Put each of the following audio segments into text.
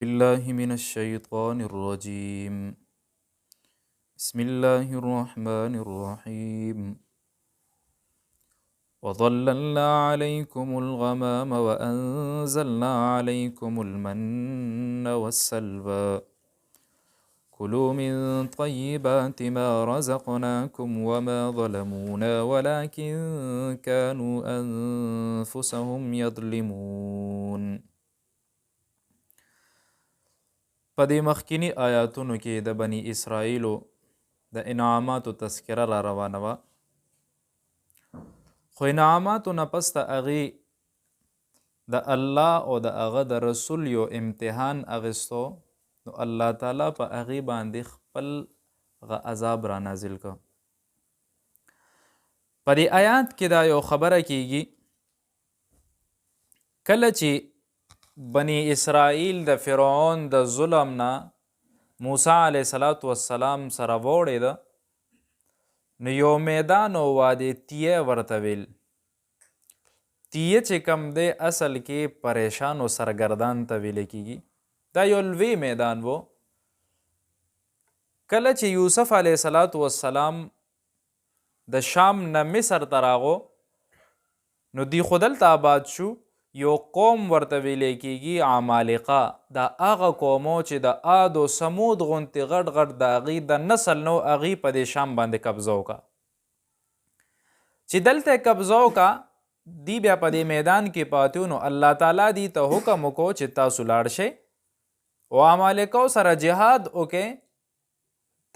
بالله من الشيطان الرجيم. بسم الله الرحمن الرحيم. وظللنا عليكم الغمام وأنزلنا عليكم المن والسلوى كلوا من طيبات ما رزقناكم وما ظلمونا ولكن كانوا أنفسهم يظلمون. په دې مخکینی آیاتونو کې د بنی اسرائیلو د انعاماتو تذکره را روانه وه، خو انعاماتو نه پس د هغې د الله او د هغه د رسول یو امتحان اخیستو، نو الله تعالی په هغې باندې خپل عذاب را نازل کړ. په دې آیات کې دا یو خبره کیږي، کله چې بنی اسرائیل د فرعون د ظلم نه موسی علیه السلام سره ووړېده، نو یو میدان او وادي تیه ورته ویل. تیه چې کم دی اصل کې پریشان و سرګردان ته ویل کیږي. دا یو لوی میدان و. کله چې یوسف علیه السلام د شام نه مصر ته راغو، نو دی خو دلته آباد شو. یو قوم ورته ویلی کیږي عمالقه، دا هغه قومو چې د عاد و سمود غوندې غټ غټ د هغې د نسل نو هغې په دې شام باندې قبضه وکړه. چې دلته قبضه وکړه، دی بیا په دې میدان کې پاتې نو الله تعالی دی ته حکم وکړو چې تاسو لاړ شئ او عمالقو سره جهاد وکئ.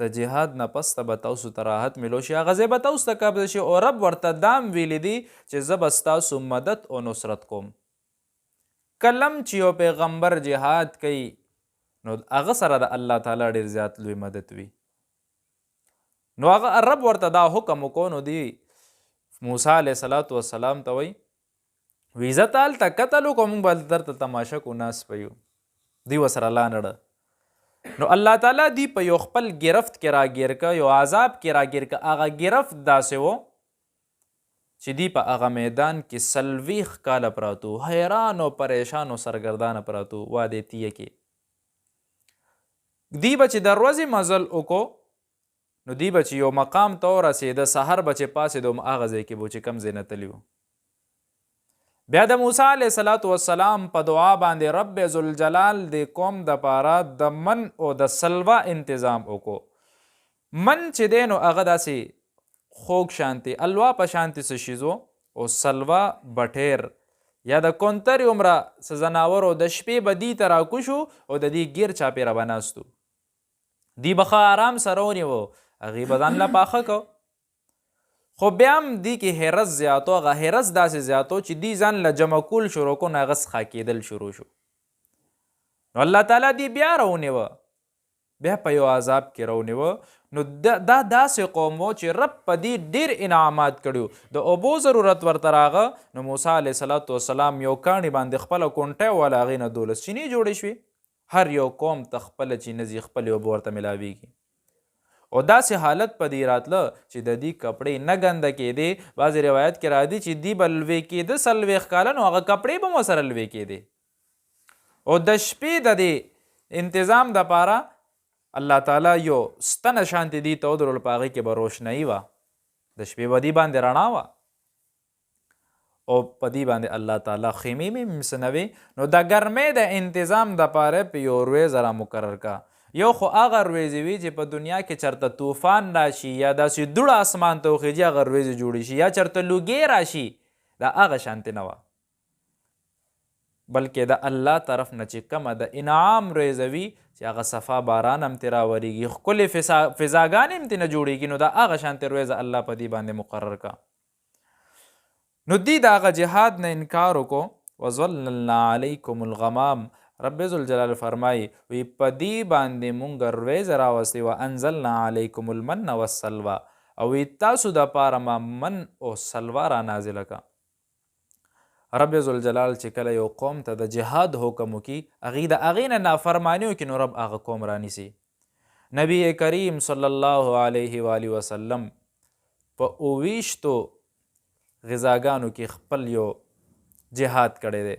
د جهاد نه پس ته به تاسو ته راحت ملو شي، هغه ځای به تاسو ته قبضه شي. او رب ورته دام ویلی دی چې زه به ستاسو مدد او نصرت کوم. کلم چې یو پیغمبر جهاد کوي، نو هغه سره د الله تعالی ډېر زیات لوی مدد وي. نو هغه رب ورته دا حکم وکړو، نو دی موسی علیه السلام ته وایي وی زه تا هلته قتل وکړو، موږ به درته تماشه کو ناست به یو. دی ورسره لاندړه. نو الله تعالی دی په یو خپل گرفت کې راګیر که، یو عذاب کې راګیر که. هغه گرفت داسې و چې دی په هغه میدان کې 40 کاله پراتو، حیران او پریشان او سرګردانه پراتو وادي تیه کې. دی به چې د ورځې مزل وکړو، نو دی به چې یو مقام ته ورسېده، سحر به چې پاسېدو، هغه ځای کې به چې کوم ځای نه تلي وو. بیا د موسی علیه السلام په دعا باندې رب ذوالجلال د قوم دپاره د من او د سلوا تنظیم وکړو. من چې دی نو هغه داسې خوږ شانتې الوا په شانتې څه شیز و، او سلوا بټیر یا د کونترې عمره څه ځناور و. د شپې به دې ته راکوشو او د دې ګیر چاپېره به ناستو. دی به ښه آرام سره ونیوه، هغې به ځان له پاخه کو. خو بیا هم دی کې حرس زیاتو. هغه حرس داسې زیاتو چې دی ځان له جمع کول شروع کو، نو هغه څخه کېدل شروع شو. نو الله تعالی دی بیا راونیوه، بیا په یو عذاب کې راونیوه. نو دا داسې قوم و چې رب په دې ډېر انعامات کړي. د اوبو ضرورت ورته راغه، نو موسی علیه السلام یو کاڼي باندې خپله کونټۍ ووهله، هغې نه 12 چینې جوړې شوې. هر یو قوم ته خپله چینه ځي، خپلې اوبه ورته میلاویږي. او داسې حالت په دې راتله چې د دې کپړې نه ګنده کېدې. بعضې روایت کې راځي چې دی به لوی کېده 40 کاله، نو هغه کپړې به مو سره لوی کېدې. او د شپې د دې انتظام دپاره الله تعالی یو ستنه شانتې دې ته ودرول، په هغې کې به روشنایي وه، د شپې به دې باندې رڼا وه، او په دې باندې الله تعالی خیمې مې مسنوي. نو د ګرمۍ د انتظام دپاره په یو ورځ را مقرر کا. یو خو هغه ورځې وي چې په دنیا کې چرته طوفان راشي، یا داسې دوړه اسمان ته وخیږي، هغه ورځې جوړې شي، یا چرته لوګې راشي، دا هغه شانتې نه وه. بلکې د الله طرف نه چې کومه د انعام ورځ وي چې هغه صفا باران هم ترې راورېږي، ښکلې فضاګانې هم ترې نه جوړېږي، نو دا هغه شانتې ورځ الله په دې باندې مقرر کا. نو دی د هغه جهاد نه انکار وکړو. وظللنا علیکم الغمام، رب ذوالجلال فرمایي وی په دې باندې مونږ ورځ راوستې. وانزلنا علیکم المن والسلوى، او وی تاسو دپاره ما من او سلوا را نازله کا. رب ذوالجلال چې کله یو قوم ته د جهاد حکم وکړي، هغې د هغې نه نافرماني وکړي، نو رب هغه قوم رانیسي. نبی کریم صلی الله علیه و آله وسلم په 29 غذاګانو کې خپل یو جهاد کړی دی.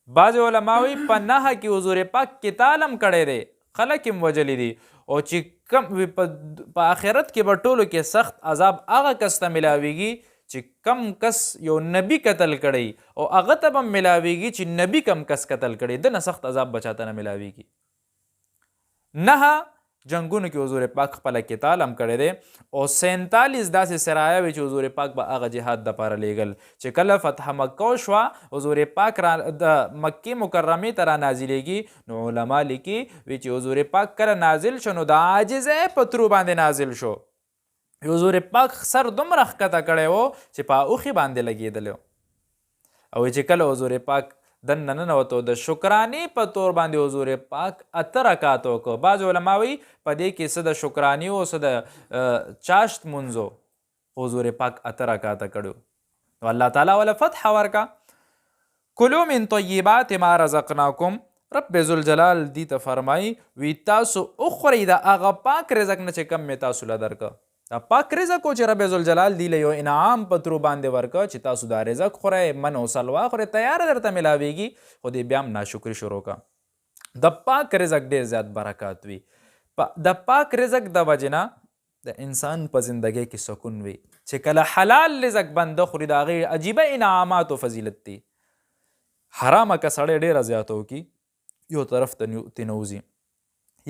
بعضې علما وایي په نهه کې حضور پاک قتال هم کړی دی، خلک هم وجلی دي، او چې کم په آخرت کې به ټولو کې سخت عذاب هغه کس ته ملاویږي چې کم کس یو نبی قتل کړی او هغه ته به ملاویږي چې نبی کم کس قتل کړی، دنه سخت عذاب به چاته نه ملاویږي. نهه جنگونو کې حضور پاک خپله قتال هم کړی دی، او 47 داسې سرایه وي چې حضور پاک به هغه جهاد دپاره لیږل. چې کله فتح مکه وشوه حضور پاک د مکې مکرمې ته را نازلېږي، نو علما لیکي وی چې حضور پاک کله نازل شو نو د عاجزۍ په ترو باندې نازل شو. حضور پاک سر دومره ښکته کړی و چې په اوښې باندې لګېدلی و، او چې کله حضور پاک دننه ننوتو د شکرانې په طور باندې حضور پاک 8 رکعات وکړو. بعض علما وایي په دې کې څه د شکرانې و څه د چاشت مونځ و، حضور پاک 8 رکعاته کړو. نو الله تعالی ولا فتح ورکا. کلوا من طیبات ما رزقناکم، رب ذوالجلال دی ته فرمایي وی تاسو اخورئ د هغه پاک رزق نه چې کم مې تاسو له درکه. دا پاک رزق و چې رب ذوالجلال دی له یو انعام په ترو باندې ورکه چې تاسو دا رزق خورئ، من او سلوا خورئ، تیار درته ملاویږي، خو دې بیا هم ناشکري شروع کا. د پاک رزق ډېر زیات برکات وي. د پاک رزق د وجې نه د انسان په زندګۍ کې سکون وي. چې کله حلال رزق بنده خوري د هغې عجیبه انعامات و فضیلت دي. حرامه که سړی ډېره زیاته وکړي یو طرف ته نوځي،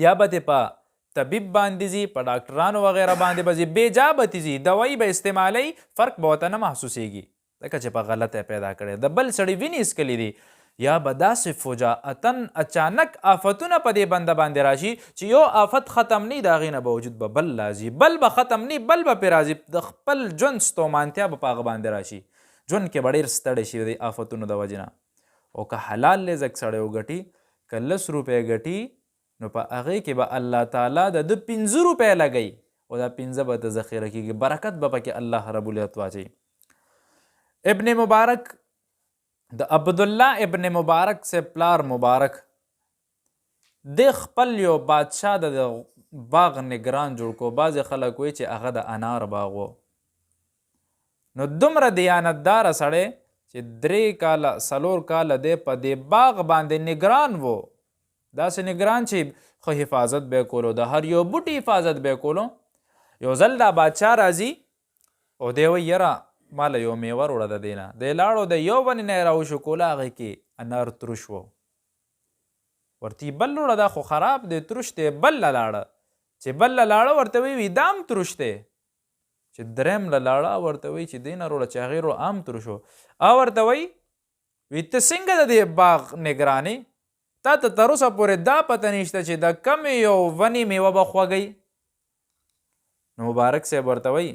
یا به دې په طبیب باندې ځي، په ډاکټرانو وغیره باندې به ځي، بېجا به تې ځي، دوایي به استعمالوي، فرق به ورته نه محسوسیږي ځکه چې په غلطه پیدا کړی، د بل سړي وینې څکلي دي. یا به داسې فجاعتن اچانک آفتونه په دې بنده باندې راشي چې یو آفت ختم نه د هغې نه به وجود به بل راځي، بل به ختم نه بل به پرې راځي، د خپل ژوند ستومانتیا به په هغه باندې راشي، ژوند کې به ډېر ستړی شي د آفتونو د وجې نه. او که حلال رزق سړی وګټي، که 10 روپۍ ګټي، نو په هغې کې به الله تعالی د 5 روپۍ لګوي، او دا 5 به ته ذخیره کېږي، برکت به پکې الله رب العزت واچوي. ابن مبارک د عبدالله ابن مبارک سے پلار مبارک د خپل یو بادشاه د باغ نگران جوړ کو. بعضې خلک وایي چې هغه د انار باغ و. نو دومره دیانتداره سړی چې 3 کاله 4 کاله دی په دې باغ باندې نگران و، داسې نگران چې خو حفاظت به کولو، د هر یو بوټي حفاظت به کولو. یو ځل دا بادشاه راځي او دی وایي یاره ماله یو میوه وروړه د دې نه. دی لاړو د یو ونې نه یې راوشکوله، هغې کې انار تروش و، ورته یې بل وروړه دا خو خراب دی تروش دی، بل له لاړه، چې بل له لاړه ورته وایي دا هم تروش دی، چې دریم له لاړه ورته وایي چې دې نه وروړه، چې هغې وروړه هم تروش و. او ورته وایي وی ته څنګه د دې باغ نگرانې، تا ته تر اوسه پورې دا پته نشته چې د کمې یو ونې میوه به خوږئ. نو مبارک صاحب ورته وایي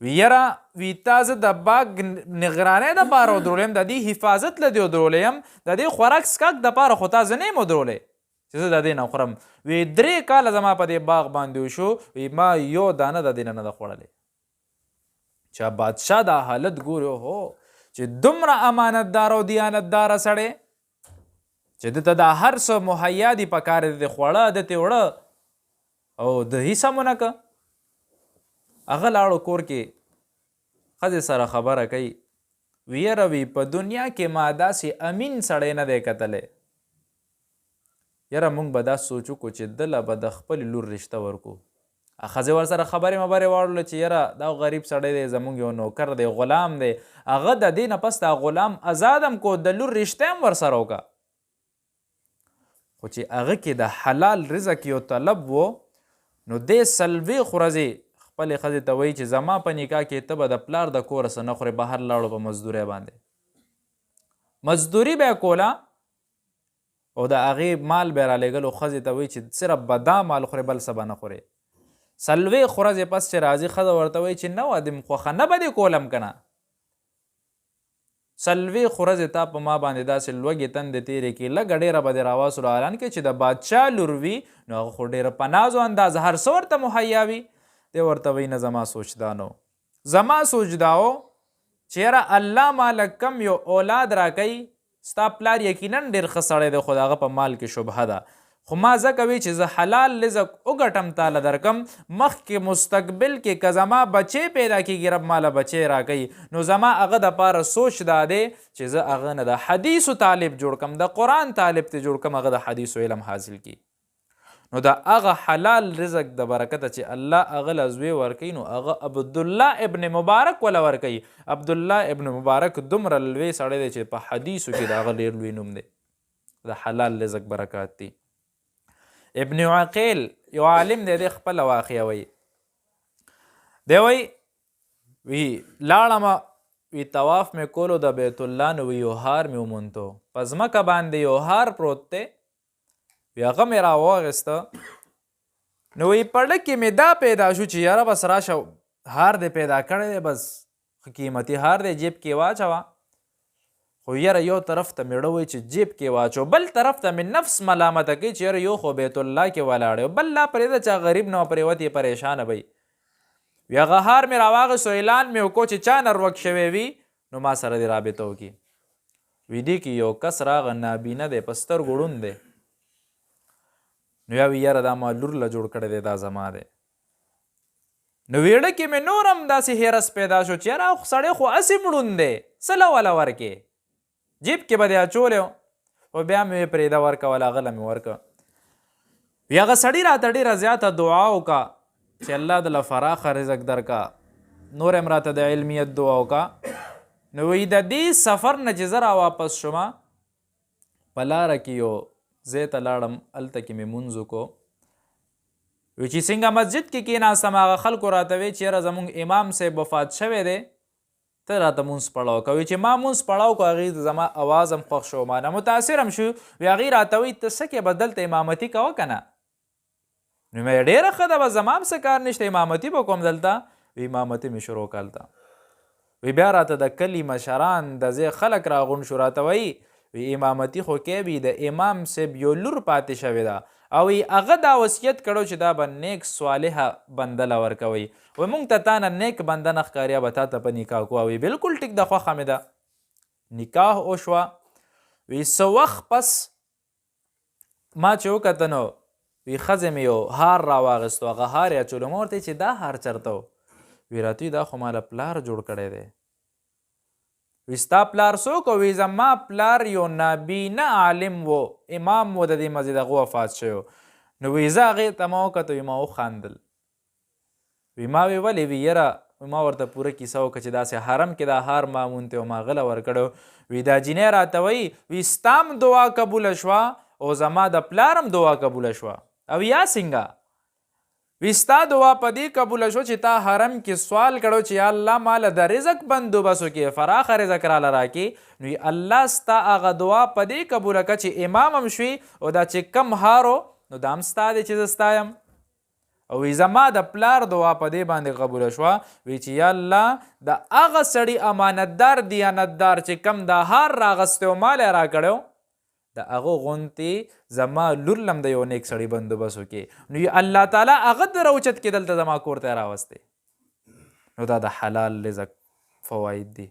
وی یاره وی تا زه د باغ نگرانۍ دپاره ودرولیم، د دې حفاظت له دې ودرولی یم، د دې خوراک څښاک دپاره خو تا زه نه یم ودرولی چې زه د دې نه خورم. وی 3 کاله زما په دې باغ باندې وشو، وی ما یو دانه د دې نه ده خوړلی. چې بادشاه دا حالت ګوري، هو چې دومره امانتدار او دیانتداره سړی چې دته دا هر څه مهیا دي په کار د خوړه دتې وړه او د هیڅ هم ونه که. هغه لاړو کور کې ښځې سره خبره کوي، وی یاره وی په دنیا کې ما داسې امین سړی نه دی کتلی، یاره موږ به دا سوچ وکړو چې دله به د خپل لور رشته ورکو. ښځې ورسره خبرې مبرې واړوله چې یاره دا غریب سړی دی، زموږ یو نوکر دی، غلام دی، هغه د دې نه پس دا غلام ازاد هم کو، د لور رشته هم ورسره وکړه. خو چې هغه کې د حلال رزق یو طلب و، نو دې 40 ورځې خپلې ښځې ته وایي چې زما په نکاح کې ته به د پلار د کوره څه نه خورې، بهر لاړو په مزدورۍ باندې، مزدوري به یې کوله او د هغې مال به یې رالېږلو. ښځې ته وایي چې صرف به دا مال خورې، بل څه به نه خورې. 40 ورځې پس چې راځي ښځه ورته وایي چې نه وه دې خوښه نه به دې کولم که نه، 40 ورځې تا په ما باندې داسې لوږې تندې تېرې کړي، لږه ډېره به دې راواصلو. حالان کې چې د بادشاه لور وي نو هغه خو ډېره په ناز و انداز هر څه ورته مهیا وي. دی ورته وایي نه زما سوچ دا نه و، زما سوچ دا و چې یاره الله ماله کم یو اولاد راکوي، ستا پلار یقینا ډېر ښه سړی دی، خو د هغه په مال کې شبهه ده، خو ما ځکه وی چې زه حلال رزق وګټم تاله درکم مخکې مستقبل کې که زما بچی پیدا کېږي رب ماله بچی راکوي نو زما هغه دپاره سوچ دا دی چې زه هغه نه د حدیثو طالب جوړ کم د قرآن طالب ته جوړ کم هغه د حدیثو علم حاصل کړي نو د هغه حلال رزق د برکته چې الله هغه له زوی ورکوي نو هغه عبدالله ابن مبارک وله ورکوي عبدالله ابن مبارک دومره لوی سړی دی چې په حدیثو کې د هغه ډېر لوی نوم دی د حلال رزق برکات دی ابن عقیل یو عالم دی خپله واقعه وی دی وی لاړمه وی طواف مې کولو د بیت الله نو وی یو هار مې وموندو په ځمکه باندې یو هار پروت دی وی هغه مې راواخیسته نو وی په ډک کې مې دا پیدا شو چې یاره بس راشه هار دی پیدا کړی دی بس قیمتي هار دی جیب کې واچوه خو یاره یو طرف ته مې ړوی چې جیب کې واچو بل طرف ته مې نفس ملامته کوي چې یاره یو خو بیت الله کې ولاړی بل لا پرېږده چې غریب نه پرېوتې پریشانه وی وی هغه هار مې راواخیستو اعلان مې وکړو چې چا نروک شوی وي نو ما سره دې رابطه وکړي وی دې کې یو کس راغه نابینه دی په سترګو ړوند دی نو یا وی یاره دا ما لور له جوړ کړی دی دا زما دی نو ویړه کې مې نور هم داسې هیرس پیدا شو چې یاره سړی خو هسې مړوند دی څه له وله ورکې جیب کې به دې اچولی و بیا مې پرېږده ورکوله هغه له مې ورکه وی هغه سړي راته ډېره زیاته دعا وکړه چې الله دله فراخه رزق درکه نور هم راته د علمیت دعا وکړه نو وی د دې سفر نه چې زه راواپس شومه په لاره کې یو ځای ته لاړم هلته کې مې مونځ وکړو وی چې څنګه مسجد کې کېناستم هغه خلکو راته وی چې یاره زموږ امام صاحب وفات شوی دی ته راته مونځ پړاو کوي چې ما مونځ پړاو کو هغې زما اواز هم خوښ شو مانه متاثر هم شو وی هغې راته وی ته څه کې به دلته امامتي کوه که نه نو مې ډېره ښه ده به زما هم څه کار نشته امامتي به کوم دلته وی امامتي مې شروع کړلته وی بیا راته د کلي مشران د ځای خلک راغونډ شو راته وی امامتي خو کې وي د امام صاحب یو لور پاتې شوې ده او هغه دا وصیت کړو چې دا به نیک صالحه بنده له ورکوئ وی مونږ ته تا نه نیک بنده نه ښکاریا به تا ته په نکاح کوه وی بلکل ټیک د خوښه مې ده نکاح وشوه وی څه وخت پس ما چې وکته نو وی ښځې مې یو هار راواغېستو هغه هار یې اچولو ما ورته چې دا هار چېرته و وی راته دا خو ماله پلار جوړ کړی دی وی ستا پلار څوک وی زما پلار یو نابینه عالم و امام و د دې مسجد هغه وفات شوی نو وی زه هغې ته ما وکته وی ما وخاندل وی ما وی ولې وی یاره ما ورته پوره کیسه وکړه چې داسې حرم کې دا هار ما مونتی و ما غله ورکړو وی دا جینۍ راته وی ستام دعا قبوله شوه او زما د پلار هم دعا قبوله شوه او یا څنګه وی ستا دعا په دې قبوله شو چې تا حرم کې سوال کړو چې یا الله ماله د رزق بندوبست وکړې فراخه رزق راله راکړي نو الله ستا هغه دعا په دې قبوله کړه چې امام هم شوي او دا چې کم هارو نو دا هم ستا دی چې زه ستا یم او وی زما د پلار دعا په دې باندې قبوله شوه وی چې یا الله د هغه سړي امانتدار دیانتدار چې کم دا هار راغستی او مال یې راکړی د هغه غونتې زما لور لم د یو نیک سړي بندوبست وکړي نو الله تعالی هغه د راوچت کې دلته زما کور ته راوستی نو دا د حلال رزق فواید دي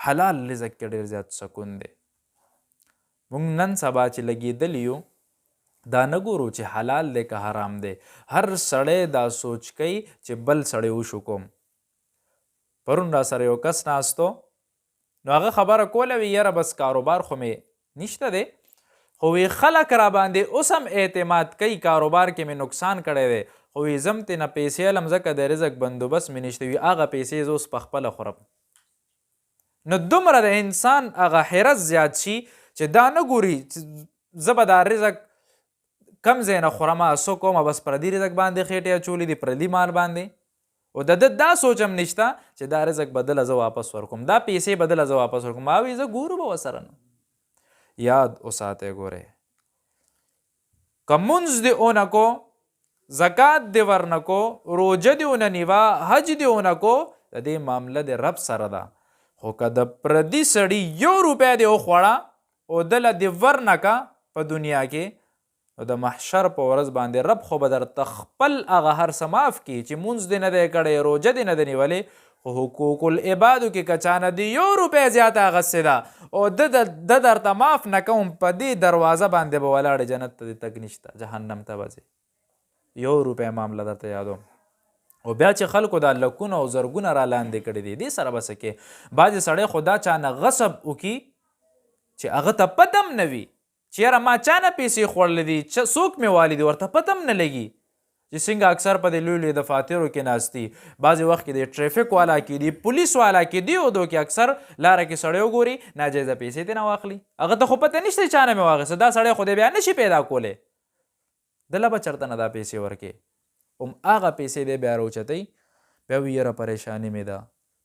حلال رزق کې ډېر زیات سکون دی موږ نن سبا چې لګېدلي یو دا نه ګورو چې حلال دی که حرام دی هر سړی دا سوچ کوي چې بل سړی وشو کوم پرون را سره یو کس ناستو نو هغه خبره کوله وی یاره بس کاروبار خو مې نشته دی خو وی خلک را باندې اوس هم اعتماد کوي کاروبار کې مې نقصان کړی دی خو وی زم تېنه پیسې علم ځکه د رزق بندوبست مې نشته وي هغه پیسې زه اوس پخپله خورم نو دومره د انسان هغه حیرت زیات شي چې دا نه ګوري زه به دا رزق کم ځای نه خورمه څه کومه بس پردي رزق باندې خېټې اچولي دي پردي مال باندې او د دا سوچ هم نشته چې دا رزق بدله زه واپس ورکوم دا پیسې بدله زه واپس ورکوم ما وی زه ګورو به ورسره نه یاد وساته ګوره که مونځ دې اونکو زکات دې ورنکو روژه دې ونه نیوه حج دې اونکو د دې معامله د رب سره ده خو که د پردي سړي یو روپۍ دې وخوړه او دله دې ورنکه په دنیا کې نو د محشر په ورځ باندې رب خو به درته خپل هغه هر څه معاف کړي چې مونځ دې نه دی کړی روژه دې نه دی نیولې خو حقوق العبادو کې که چانه د 1 روپۍ زیاته اخیستې ده او د درته معاف نه کوم په دې دروازه باندې به ولاړې جنت ته د تګ نشته جهنم ته به ځې 1 روپۍ معامله درته یادوم او بیا چې خلکو دا لکونه او زرګونه را لاندې کړي دي دې سره به څه کې بعضې سړی خو دا چانه غصب وکړي چې هغه ته پته هم نه وي چې یاره ما چانه پیسې خوړلې دي څوک مې والي دي ورته پته هم نه لګي چې څنګه اکثر په دې لوی لوی دفاترو کې ناستي بعضې وخت کې د ټریفک والا کې دي پولیس والا کې دی او دو کې اکثر لاره کې سړی وګوري ناجایزه پیسې دې نه واخلي هغه ته خو پته نشته چانه مې واخیسته دا سړی خو دې بیا نشي پیدا کولی دله به چېرته نه دا پیسې ورکې هغه پیسې دی بیا راوچتئ بیا وي یاره پریشاني مې ده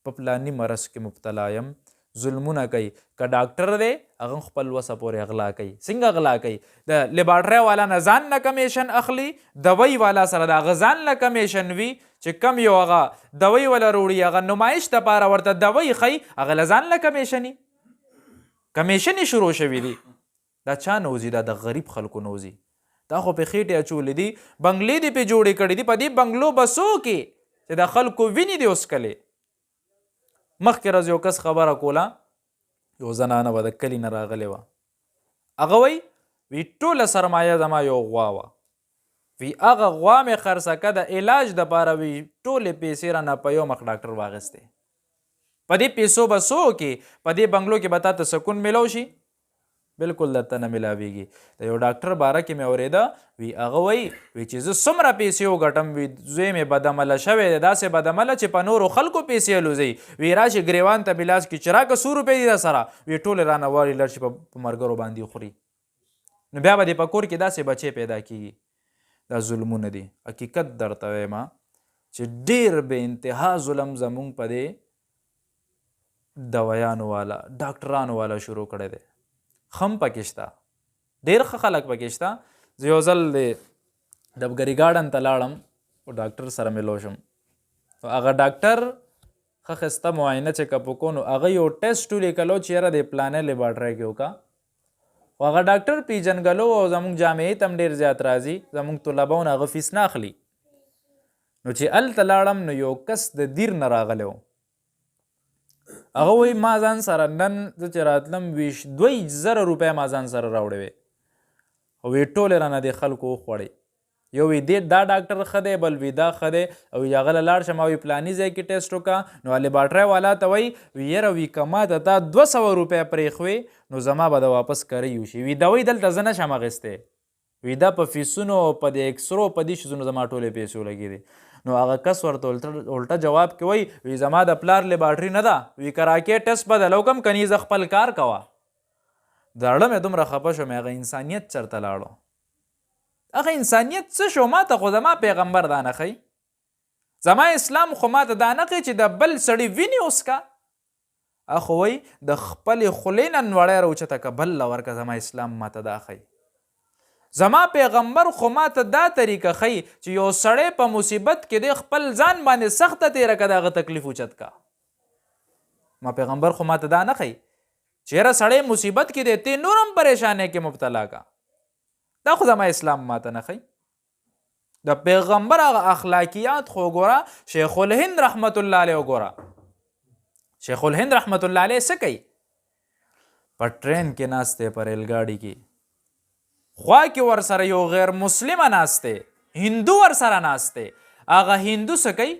په پلاني مرض کې مبتلا یم ظلمونه کوي که ډاکټر دی هغه خپل وسه پورې اغلا کوي څنګه اغلا کوي د لیبارټرۍ والا نه ځان نه کمیشن اخلي دوی والا سره د هغه ځان نه کمیشن وي چې کم یو هغه دوی والا روړي هغه نمایش دپاره ورته دوی ښیي هغه له ځان نه کمیشني کمیشنې شروع شوي دي دا چا نوځي دا د غریب خلکو نوځي دا خو په خېټې اچولې دي بنګلې دې پې جوړې کړي دي په دې بنګلو بسو کې چې د خلکو وینې دې وسکلې مخکې ورځ یو کس خبره کوله یو زنانه به د کلي نه راغلې وه هغه وی ټوله سرمایه زما یو غوا وه وی هغه غوا مې خرڅه د علاج دپاره وی ټولې پیسې رانه په یو مخ ډاکټر واخیستې په دې پیسو به څو کې په دې بنګلو کې به تا ته سکون میلو شي بالکل درته نه ملاویږي د یو ډاکټر باره کې مې اورېده وی هغه وی چې زه څومره پیسې وګټم وي زوی مې بدعمله شوی دی داسې بدعمله چې په نورو خلکو پیسې الوځي وی راشي ګریوان ته بلاس کې چې راکه 100 روپۍ دي در سره وی ټولې رانه واري لړ شي په ملګرو باندې خوري نو بیا به دې په کور کې داسې بچې پیدا کېږي دا ظلمونه دي حقیقت درته وایم چې ډېر بې انتها ظلم زمونږ په دې دویانو والا ډاکټرانو والا شروع کړی دی خم پکې شته ډېر ښه خلک پکې شته زه یو ځل د ډبګري ګارډن ته لاړم او ډاکټر سره مې لو شم هغه ډاکټر ښه ښایسته معاینه چې که وکړو نو هغه یو ټیسټ ولیکلو چې یاره د پلانې لیبارټرۍ کې وکړه خو هغه ډاکټر پیژنګلو او زموږ جامعې ته هم ډېر زیات راځي زموږ طلبه نه هغه فیس نه اخلي نو چې هلته لاړم نو یو کس د دیر نه راغلی و هغه وایي ما ځان سره نن زه چې راتلم 2000 روپۍ ما ځان سره راوړې وې او وی ټولې رانه د خلکو وخوړې یو وی دا ډاکټر ښه دی بل وی دا ښه دی او هغه له لاړ شم او پلاني ځای کې ټیسټ وکړه نو لیبارټرۍ والا ته وایي وی یاره وی که ما ته تا 200 روپۍ پرېښوې نو زما به د واپس کری وشي وی دا وایي دلته زه نشم اخیستی وی دا په فیسونو په د ایکسرو په دې شیزونو زما ټولې پیسې ولګېدې نو هغه کس ورته الټه جواب کې وی زما د پلار لیبارټري نه ده وی که راکې ټیسټ بدلو کم کني زه خپل کار کوه د اړه مې دومره خفه شوم هغه انسانیت چېرته لاړو هغه انسانیت څه شو ما ته خو زما پیغمبر دا نه ښیي زما اسلام خو ما ته دا نه ښیي چې د بل سړي وینې وسکه خو وایي د خپلې خولې نه نوړی راوچته که بل له ورکه زما اسلام ما ته دا ښیي زما پیغمبر خو ما ته دا طریقه ښیي چې یو سړی په مصیبت کې دی خپل ځان باندې سخته تېره که د هغه تکلیف اوچت کا ما پیغمبر خو ما ته دا نه ښیي چې یاره سړی مصیبت کې دی تی نور هم پریشانۍ کې مبتلا کا دا خو زما اسلام ما ته نه ښیي د پیغمبر هغه اخلاقیات خو ګوره شیخ الهند رحمت الله علیه وګوره شیخ الهند رحمت الله علیه څه کوي په ټرین کې ناست دی په ریلګاډي کې خوا کې ورسره یو غیر مسلمه ناست دی هندو ورسره ناست دی هغه هندو څه کوي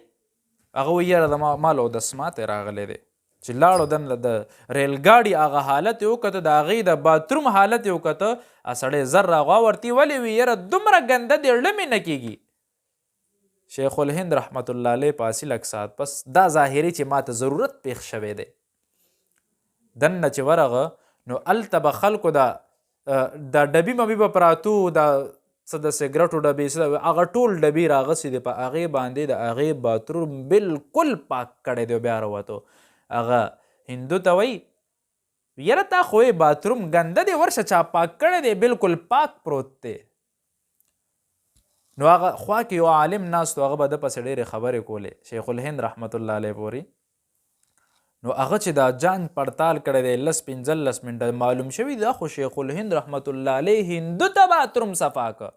هغه وایي یاره د مالو د سماتی راغلی دی چې لاړو دنله د ریلګاډي هغه حالت یې وکته د هغې د باتروم حالت یې وکته سړی زر راغوا ورتې ولې وي یاره دومره ګنده دی ړمې نه کېږي شیخ الهند رحمت الله علیه په اصل اکسات پس دا ظاهري چې ما ته ضرورت پیښ شوی دی دننه چې ورغه نو هلته به خلکو دا ډبي مبي به پراتو دا څه د سګرټو ډبې څه هغه ټول ډبي راغسې دی په هغې باندې د هغې باتروم بالکل پاک کړی دی بیا راوتو هغه هندو ته وایي یاره تا خو باتروم ګنده دی ورشه چا پاک کړی دی بالکل پاک پروت دی نو هغه خوا کې یو عالم ناست و هغه به ده پسې ډېرې خبرې کولې شیخ الهند رحمت الله علیه پورې نو هغه چې دا جان پړتال کړی دی 10-15 منټه معلوم شوي دا خو شیخ الهند رحمت الله علیه هندو ته باتروم صفا که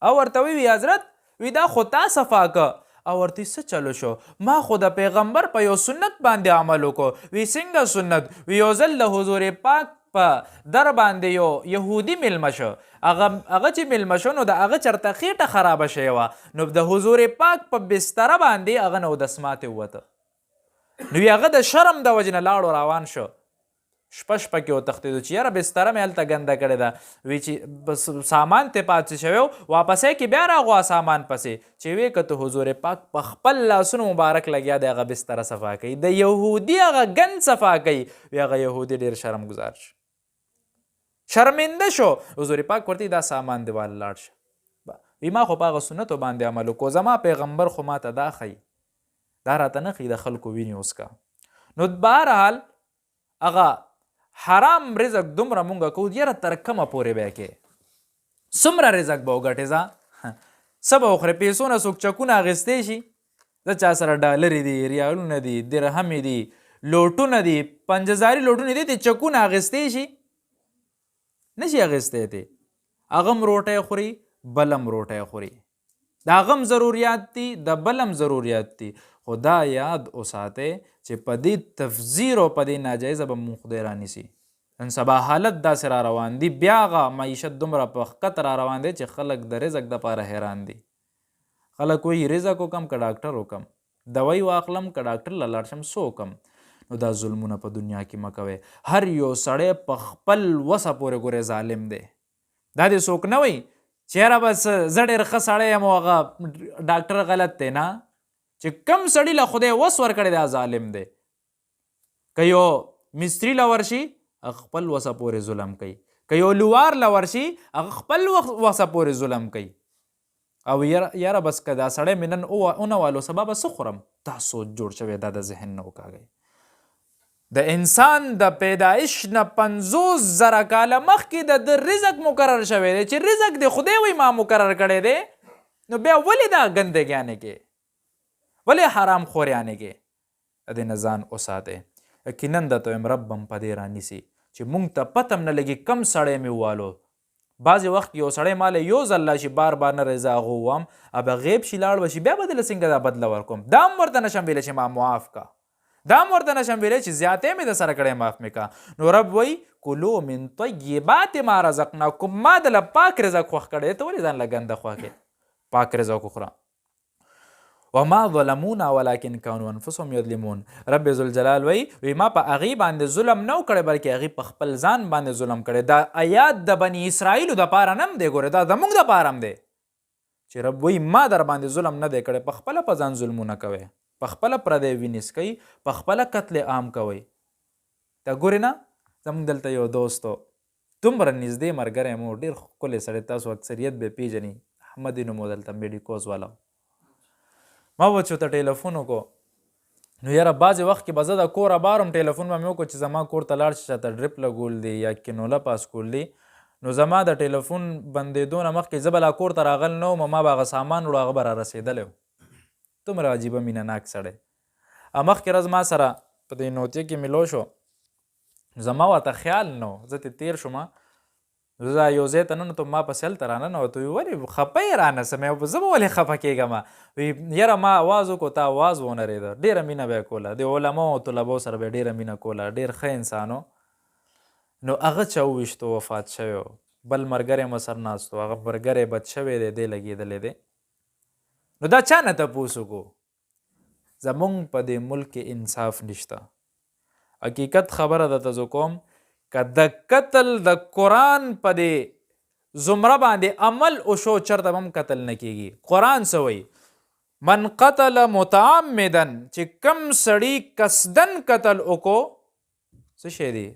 او ورته وی حضرت وی دا خو تا صفا که او ورته څه چلو شو؟ ما خو د پیغمبر په یو سنت باندې عمل وکړو. وی څنګه سنت؟ وی یو ځل د حضور پاک په در باندې یو یهودي میلمه شو. هغه چې میلمه شو نو د هغه چرته خېټه خرابه شوې وه، نو د حضور پاک په بستره باندې هغه نه اودس ماتې ووته. نو هغه د شرم د وجې نه لاړو روان شو. شپه کې وتښتېدو چې یاره بستره مې هلته ګنده کړې ده. وی چې سامان ته پاتې شوی و، واپسی کې بیا راغوا سامان پسې چې ویې کته حضور پاک په خپل لاسونو مبارک لګیا د هغه بستره صفا کوي، د یهودي هغه ګند صفا کوي. وی هغه یهودي ډېر شرمګزار شو، شرمنده شو. حضور پاک ورته دا سامان دی واله لاړ شه. وی ما خو په هغه سنتو باندې عمل وکړو، زما پیغمبر خو ماته دا ښیي، دا راته نه ښیي د خلکو وینې اوس کا. نو بهرحال هغه حرام رزق دومره مونږه کوو، یاره تر کومه پورې به کې څومره رزق به وګټې ځه څه به وخورې؟ پیسو نه څوک چکونه اخیستی شي؟ د چا سره ډالرې دي، ریالونه دي، درهمې دي، لوټونه دي، 5000 لوټونه دي، ته چکونه اخیستی شي؟ نشي اخیستی. دی هغه هم روټۍ خوري، بل هم روټۍ خوري، د هغه هم ضروریات دي، د بل هم ضروریات دي. خو دا یاد وساتئ چې په دې تفزیر او په دې ناجایزه به مونږ خدای رانیسي. نن سبا حالت داسې را روان دي، بیا هغه معیشت دومره په ښکته را روان دی چې خلک د رزق دپاره حیران دي. خلک وایي رزق وکم که ډاکټر وکم، دوی واخلم که ډاکټر له لاړ شم څه وکم؟ نو دا ظلمونه په دنیا کې مه کوئ. هر یو سړی په خپل وسه پورې ګورې ظالم دی. دا دې څوک نه وایي چې یاره بس زه ډېر ښه سړی یم او هغه ډاکټر غلط دی. نه، چې کم سړي له خدای وس ورکړی دا ظالم دی. که یو مستري له ورشي هغه خپل وسه پورې ظلم کوي، که یو لوار له ورشي هغه خپل وسه پورې ظلم کوي. او یاره بس که دا سړی مې نن ونه والو سبا به څه خورم؟ دا سوچ جوړ شوی، دا د ذهن نه وکاږئ. د انسان د پیدایش نه 50,000 کاله مخکې د رزق مقرر شوی دی چې رزق د خدای وایي ما مقرر کړی دی. نو بیا ولې دا ګندګیانې کې، ولې حرام خوریانې کې؟ د دې نه ځان وساتئ. یقیناً درته وایم رب هم په دې رانیسي چې مونږ ته پته هم نه لګي کم سړی مې ووالو. بعضې وخت یو سړی ماله یو ځل راشي بار بار نه رضا هغه ووایم، ابه غیب شي لاړ به شي، بیا به دله څنګه دا بدله ورکوم؟ دا هم ورته نشم ویلی چې ما معاف کا، دا هم ورته نشم ویلی چې زیاتې مې د سره کړی معاف مې کا. نو رب وایي کلو من طیبات ما رزقناکم، ما دله پاک رزق خوښ کړی، ته ولې ځان له ګنده خوښې؟ پاک رزق وخوره. وما ظلمونا ولكن كانوا انفسهم يظلمون. رب ذوالجلال وی ما په هغې باندې ظلم نه کړی بلکې هغې په خپل ځان باندې ظلم کړی. دا آیات د بني اسرائیلو دپاره نه هم دی، ګورې دا زموږ دپاره هم دی چې رب وی ما در باندې ظلم نه دی کړی. په خپله په ځان ظلمونه کوئ، په خپله پردی وینیس کوئ، په خپله قتل عام کوئ. ته ګورې نه زموږ دلته یو دوست و، دومره نږدې ملګری مو، ډېر ښکلی سړی، تاسو اکثریت به پیژني، احمد نوم و، دلته میډیکوز والا. ما به چې ورته ټیلیفون وکړو نو یاره بعضې وخت کې به زه د کوره بارم ټیلیفون به مې وکړو چې زما کور ته لاړ شي، چاته ډریپ لګول دی یا کینوله پاس کول دی. نو زما د ټیلیفون بندېدو نه مخکې زه به لا کور ته راغل نه وم، ما به هغه سامان وړو، هغه به را رسېدلی و. دومره عجیبه مینه ناک سړی. مخکې ورځ ما سره په دې نوتیه کې ملو شو، زما ورته خیال نه و، زه ترې تېر شوم، زه یو ځای ته ننوتم، ما پسې هلته راننوتو. ولې خفه یې رانه سمې، زه به ولې خفه کېږم؟ وی یاره ما آواز وکړو، تا آواز ونرېده. ډېره مینه به یې کوله، د علماو او طلباو سره به یې ډېره مینه کوله، ډېر ښه انسان و. نو هغه چې وویشتو وفات شوی و، بل ملګری مو سر ناست و، هغه ملګری بد شوی دی، دی لګېدلی دی. نو دا چا نه تپوس وکړو؟ زمونږ په دې ملک کې انصاف نشته. حقیقت خبره درته زه کوم، که د قتل د قرآن په دې زمره باندې عمل وشو چرته به هم قتل نه کېږي. قرآن څه وایي؟ من قتل متعمدا، چې کم سړي قصدن قتل وکړو څه شی دی؟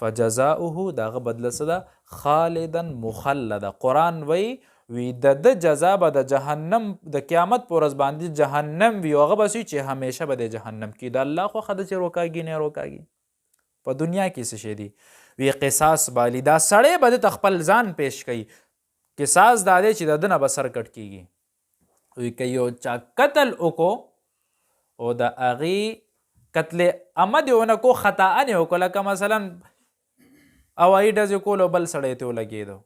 فجزاؤه، د هغه بدله څه ده؟ خالدا مخلده. قرآن وایي وی د جزا به د جهنم د قیامت په ورځ باندې جهنم وي، هغه به چې همیشه به د جهنم کې. د الله خوښه ده چې روکاږي نه روکاږي. په دنیا کې څه شی دی؟ وی قصاص بالی، دا سړی به دته خپل ځان پیش کوي. قصاص دا دی چې د ده نه به سر کټ کېږي. وی که یو چا قتل وکړو او د هغې قتل عمد یې ونه کو، خطا یې وکړو، لکه مثلا هوایي ډزې کولو بل سړی ته ولګېدو،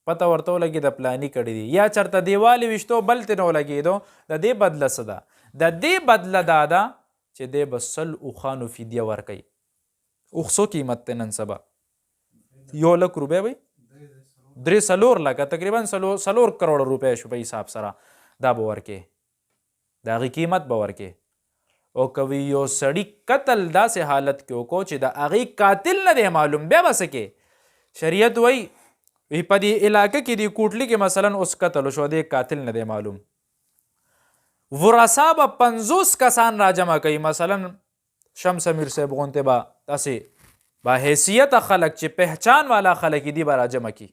پته ورته ولګي د پلاني کړي دي، یا چرته دیوالې ویشتو بل ته نه ولګېدو، د دې بدله څه ده؟ د دې بدله دا ده چې دی به 100 اوښانو فدیه ورکوي. اوښ څو قیمت دی نن سبا؟ 1 لک روپۍ وي، 3-4 لکه تقریبا 4 کروړه روپۍ شو په حساب سره. دا به ورکې، د هغې قیمت به ورکې. او کوي یو سړي قتل داسې حالت کې وکړو چې د هغې قاتل نه دی معلوم، بیا به څه کې؟ شریعت وایي په دې علاقه کې دې کوټلي کې مثلا اوس قتل وشو، دې قاتل نه دی معلوم، ورثا به 50 کسان راجمع کوي. مثلا شمس امیر صاحب غونته به داسې با حیثیت خلک چې پہچان والا خلک دي به راجمع کی،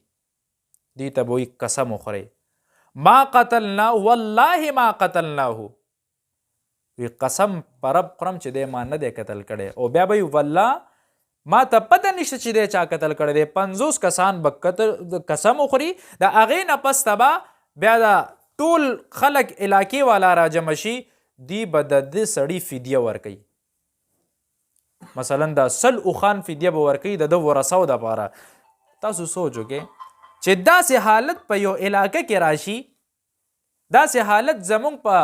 دې ته به وایي قسم وخورئ ما قتلنا والله ما قتلناه، وی قسم پر رب خورم چې دی ما نه دی قتل کړی. او بیا به والله ما ته پته نشته چې دی چا قتل کړی دی. 50 کسان به قسم وخوري، د هغې نه پس ته به بیا د ټول خلک علاقې والا راجمع شي، دی به د دې سړي فدیه ورکوي. مثلا د 100 اوښان فدیه به ورکوي د ده ورثو دپاره. تاسو سوچ وکړئ چې داسې حالت په یو علاقه کې راشي، داسې حالت زمونږ په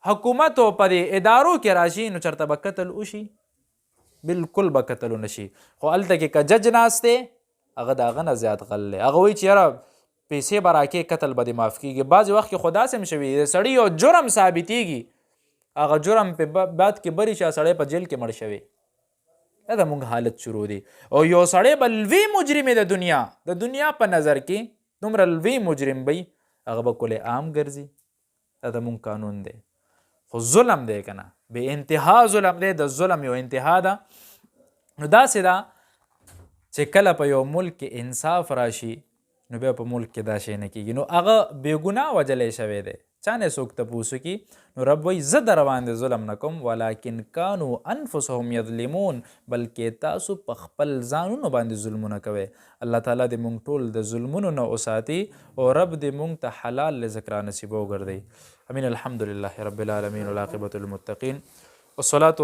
حکومت او په ادارو کې راشي، نو چرته به قتل وشي؟ بالکل به قتل ونه شي. خو هلته کې که جج ناست دی، هغه د هغه نه زیات غل دی. هغه وایي چې یاره پیسې به راکې، قتل به دې معاف کېږي. بعضې وخت کې خو داسې هم شوي د سړي یو جرم ثابتېږي، هغه جرم په بعد کې بری شي، سړی په جیل کې مړ شوی. دا د مونږ حالت شروع دی. او یو سړی به لوی مجرم د دنیا په نظر کې دومره لوی مجرم وي، هغه به کل عام ګرځي. دا د مونږ قانون دی. خو ظلم دی که نه، بې انتها ظلم دی. د ظلم یو انتها ده. نو داسې ده چې کله په یو ملک کې انصاف راشي، نو بیا په ملک کې دا شی نه کېږي. نو هغه بېګناه وجلی شوی دی، چا نه څوک تپوس وکړي. نو رب وایي زه در باندې ظلم نه کوم، ولکن کانو انفسهم یظلمون، بلکې تاسو په خپل ځانونو باندې ظلمونه کوئ. الله تعالی دې مونږ ټول د ظلمونو نه وساتي، او رب دې مونږ ته حلال رزق را نصیب وګرځوي. امین. الحمدلله رب العالمین والعاقبة للمتقین والصلاة